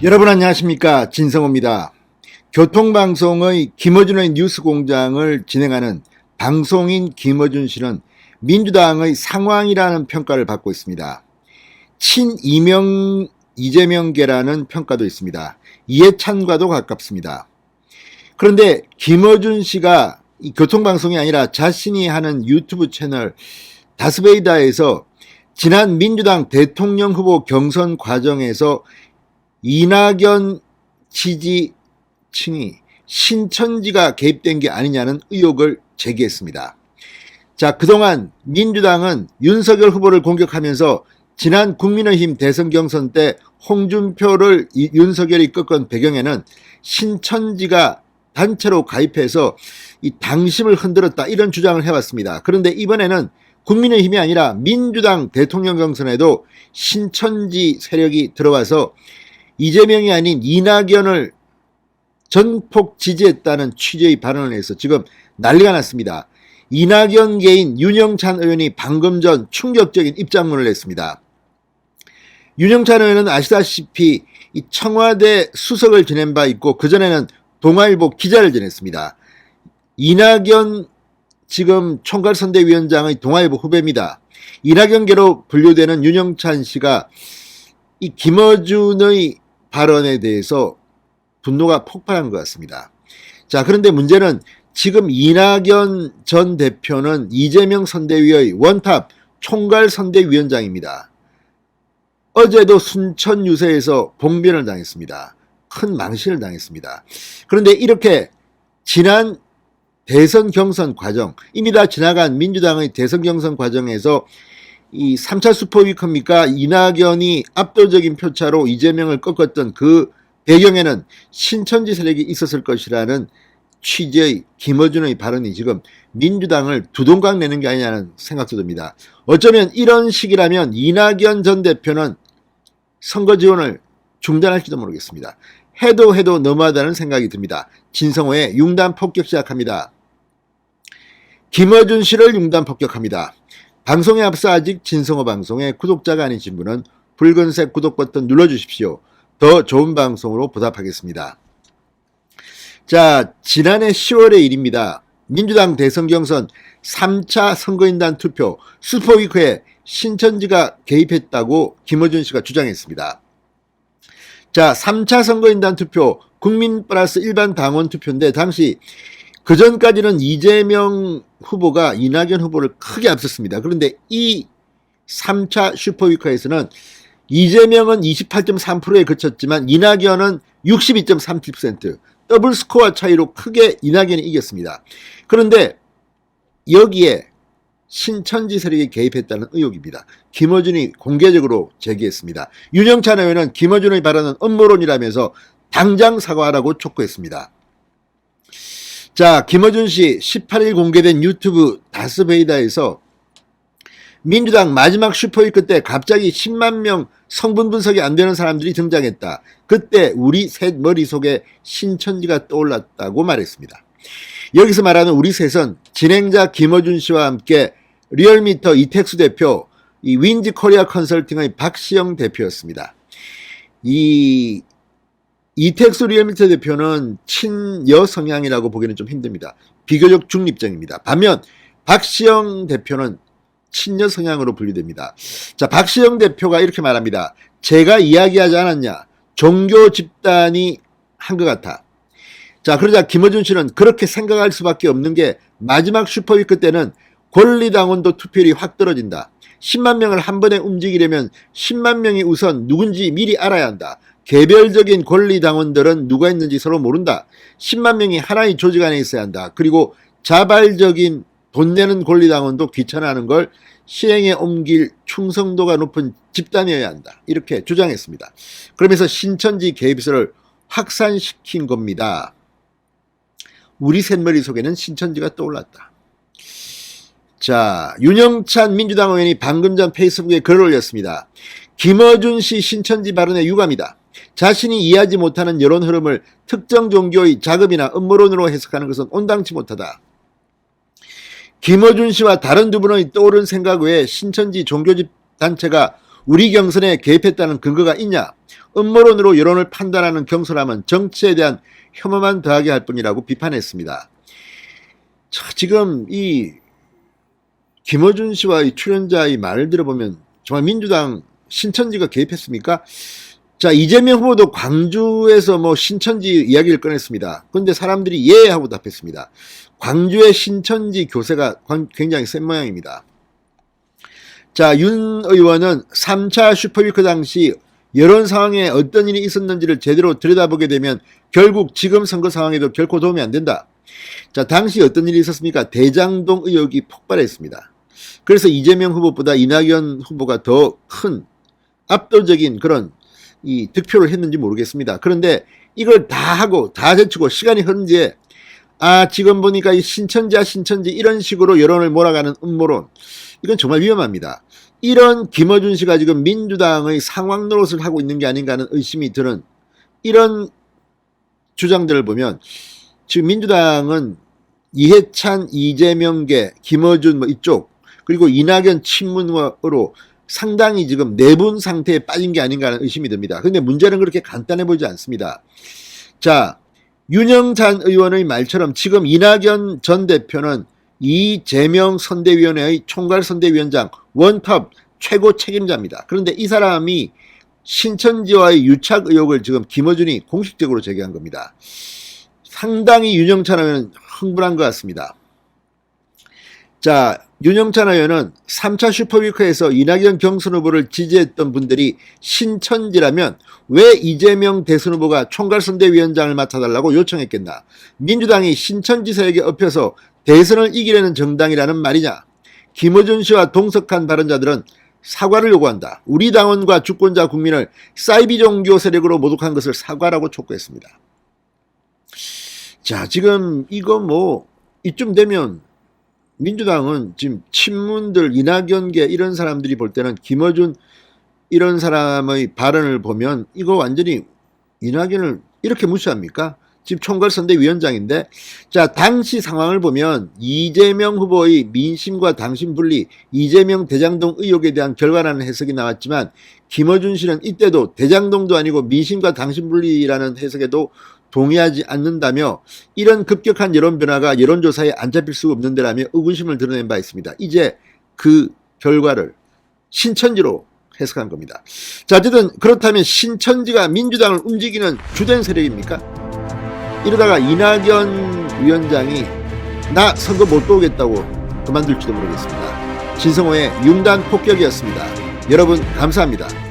여러분 안녕하십니까, 진성호입니다. 교통방송의 김어준의 뉴스공장을 진행하는 방송인 김어준 씨는 민주당의 상황이라는 평가를 받고 있습니다. 이재명계라는 평가도 있습니다. 이해찬과도 가깝습니다. 그런데 김어준 씨가 이 교통방송이 아니라 자신이 하는 유튜브 채널 다스베이다에서 지난 민주당 대통령 후보 경선 과정에서 이낙연 지지층이 신천지가 개입된 게 아니냐는 의혹을 제기했습니다. 자, 그동안 민주당은 윤석열 후보를 공격하면서 지난 국민의힘 대선 경선 때 홍준표를 윤석열이 꺾은 배경에는 신천지가 단체로 가입해서 이 당심을 흔들었다, 이런 주장을 해왔습니다. 그런데 이번에는 국민의힘이 아니라 민주당 대통령 경선에도 신천지 세력이 들어와서 이재명이 아닌 이낙연을 전폭 지지했다는 취지의 발언을 해서 지금 난리가 났습니다. 이낙연계인 윤영찬 의원이 방금 전 충격적인 입장문을 냈습니다. 윤영찬 의원은 아시다시피 이 청와대 수석을 지낸 바 있고 그전에는 동아일보 기자를 지냈습니다. 이낙연 지금 총괄선대위원장의 동아일보 후배입니다. 이낙연계로 분류되는 윤영찬 씨가 이 김어준의 발언에 대해서 분노가 폭발한 것 같습니다. 자, 그런데 문제는 지금 이낙연 전 대표는 이재명 선대위의 원탑 총괄선대위원장입니다. 어제도 순천 유세에서 봉변을 당했습니다. 큰 망신을 당했습니다. 그런데 이렇게 지난 대선 경선 과정, 이미 다 지나간 민주당의 대선 경선 과정에서 이 3차 슈퍼위크입니까? 이낙연이 압도적인 표차로 이재명을 꺾었던 그 배경에는 신천지 세력이 있었을 것이라는 취지의 김어준의 발언이 지금 민주당을 두동강 내는 게 아니냐는 생각도 듭니다. 어쩌면 이런 식이라면 이낙연 전 대표는 선거 지원을 중단할지도 모르겠습니다. 해도 너무하다는 생각이 듭니다. 진성호의 융단 폭격 시작합니다. 김어준 씨를 융단 폭격합니다. 방송에 앞서 아직 진성호 방송에 구독자가 아니신 분은 붉은색 구독 버튼 눌러주십시오. 더 좋은 방송으로 보답하겠습니다. 자, 지난해 10월의 일입니다. 민주당 대선 경선 3차 선거인단 투표 슈퍼위크에 신천지가 개입했다고 김어준 씨가 주장했습니다. 자, 3차 선거인단 투표 국민 플러스 일반 당원 투표인데 당시 그전까지는 이재명 후보가 이낙연 후보를 크게 앞섰습니다. 그런데 이 3차 슈퍼위크에서는 이재명은 28.3%에 그쳤지만 이낙연은 62.37%, 더블 스코어 차이로 크게 이낙연이 이겼습니다. 그런데 여기에 신천지 세력이 개입했다는 의혹입니다. 김어준이 공개적으로 제기했습니다. 윤영찬 의원은 김어준의 발언은 음모론이라면서 당장 사과하라고 촉구했습니다. 자, 김어준 씨 18일 공개된 유튜브 다스베이다에서 민주당 마지막 슈퍼위크 때 갑자기 10만 명 성분 분석이 안 되는 사람들이 등장했다. 그때 우리 셋 머릿속에 신천지가 떠올랐다고 말했습니다. 여기서 말하는 우리 셋은 진행자 김어준 씨와 함께 리얼미터 이택수 대표, 이 윈지 코리아 컨설팅의 박시영 대표였습니다. 이택수 리얼미터 대표는 친여 성향이라고 보기는 좀 힘듭니다. 비교적 중립적입니다. 반면 박시영 대표는 친여 성향으로 분류됩니다. 자, 박시영 대표가 이렇게 말합니다. 제가 이야기하지 않았냐? 종교 집단이 한 것 같아. 자, 그러자 김어준 씨는 그렇게 생각할 수밖에 없는 게 마지막 슈퍼위크 때는 권리당원도 투표율이 확 떨어진다. 10만 명을 한 번에 움직이려면 10만 명이 우선 누군지 미리 알아야 한다. 개별적인 권리당원들은 누가 있는지 서로 모른다. 10만 명이 하나의 조직 안에 있어야 한다. 그리고 자발적인 돈 내는 권리당원도 귀찮아하는 걸 시행에 옮길 충성도가 높은 집단이어야 한다. 이렇게 주장했습니다. 그러면서 신천지 개입설을 확산시킨 겁니다. 우리 셋머리 속에는 신천지가 떠올랐다. 자, 윤영찬 민주당 의원이 방금 전 페이스북에 글을 올렸습니다. 김어준 씨 신천지 발언에 유감이다. 자신이 이해하지 못하는 여론 흐름을 특정 종교의 자금이나 음모론으로 해석하는 것은 온당치 못하다. 김어준 씨와 다른 두 분의 떠오른 생각 외에 신천지 종교집 단체가 우리 경선에 개입했다는 근거가 있냐? 음모론으로 여론을 판단하는 경솔함은 정치에 대한 혐오만 더하게 할 뿐이라고 비판했습니다. 자, 지금 이 김어준 씨와 이 출연자의 말을 들어보면 정말 민주당 신천지가 개입했습니까? 자, 이재명 후보도 광주에서 뭐 신천지 이야기를 꺼냈습니다. 그런데 사람들이 예 하고 답했습니다. 광주의 신천지 교세가 굉장히 센 모양입니다. 자, 윤 의원은 3차 슈퍼위크 당시 여론 상황에 어떤 일이 있었는지를 제대로 들여다보게 되면 결국 지금 선거 상황에도 결코 도움이 안 된다. 자, 당시 어떤 일이 있었습니까? 대장동 의혹이 폭발했습니다. 그래서 이재명 후보보다 이낙연 후보가 더 큰 압도적인 그런 이 득표를 했는지 모르겠습니다. 그런데 이걸 다 하고 다 제치고 시간이 흐른 뒤에 지금 보니까 이 신천지야 신천지 이런 식으로 여론을 몰아가는 음모론, 이건 정말 위험합니다. 이런 김어준 씨가 지금 민주당의 상황 노릇을 하고 있는 게 아닌가 하는 의심이 드는 이런 주장들을 보면 지금 민주당은 이해찬, 이재명계, 김어준 뭐 이쪽 그리고 이낙연 친문으로 상당히 지금 내분 상태에 빠진 게 아닌가 하는 의심이 듭니다. 그런데 문제는 그렇게 간단해 보이지 않습니다. 자, 윤영찬 의원의 말처럼 지금 이낙연 전 대표는 이재명 선대위원회의 총괄선대위원장 원톱 최고 책임자입니다. 그런데 이 사람이 신천지와의 유착 의혹을 지금 김어준이 공식적으로 제기한 겁니다. 상당히 윤영찬 의원은 흥분한 것 같습니다. 자, 윤영찬 의원은 3차 슈퍼위크에서 이낙연 경선 후보를 지지했던 분들이 신천지라면 왜 이재명 대선 후보가 총괄선대위원장을 맡아달라고 요청했겠나? 민주당이 신천지 세력에 엎여서 대선을 이기려는 정당이라는 말이냐? 김어준 씨와 동석한 발언자들은 사과를 요구한다. 우리 당원과 주권자 국민을 사이비 종교 세력으로 모독한 것을 사과라고 촉구했습니다. 자, 지금 이거 뭐 이쯤 되면 민주당은 지금 친문들 이낙연계 이런 사람들이 볼 때는 김어준 이런 사람의 발언을 보면 이거 완전히 이낙연을 이렇게 무시합니까? 지금 총괄선대위원장인데, 자, 당시 상황을 보면 이재명 후보의 민심과 당심 분리, 이재명 대장동 의혹에 대한 결과라는 해석이 나왔지만 김어준 씨는 이때도 대장동도 아니고 민심과 당심 분리라는 해석에도 동의하지 않는다며 이런 급격한 여론 변화가 여론조사에 안 잡힐 수가 없는 데라며 의구심을 드러낸 바 있습니다. 이제 그 결과를 신천지로 해석한 겁니다. 자, 어쨌든 그렇다면 신천지가 민주당을 움직이는 주된 세력입니까? 이러다가 이낙연 위원장이 나 선거 못 보겠다고 그만둘지도 모르겠습니다. 진성호의 융단 폭격이었습니다. 여러분 감사합니다.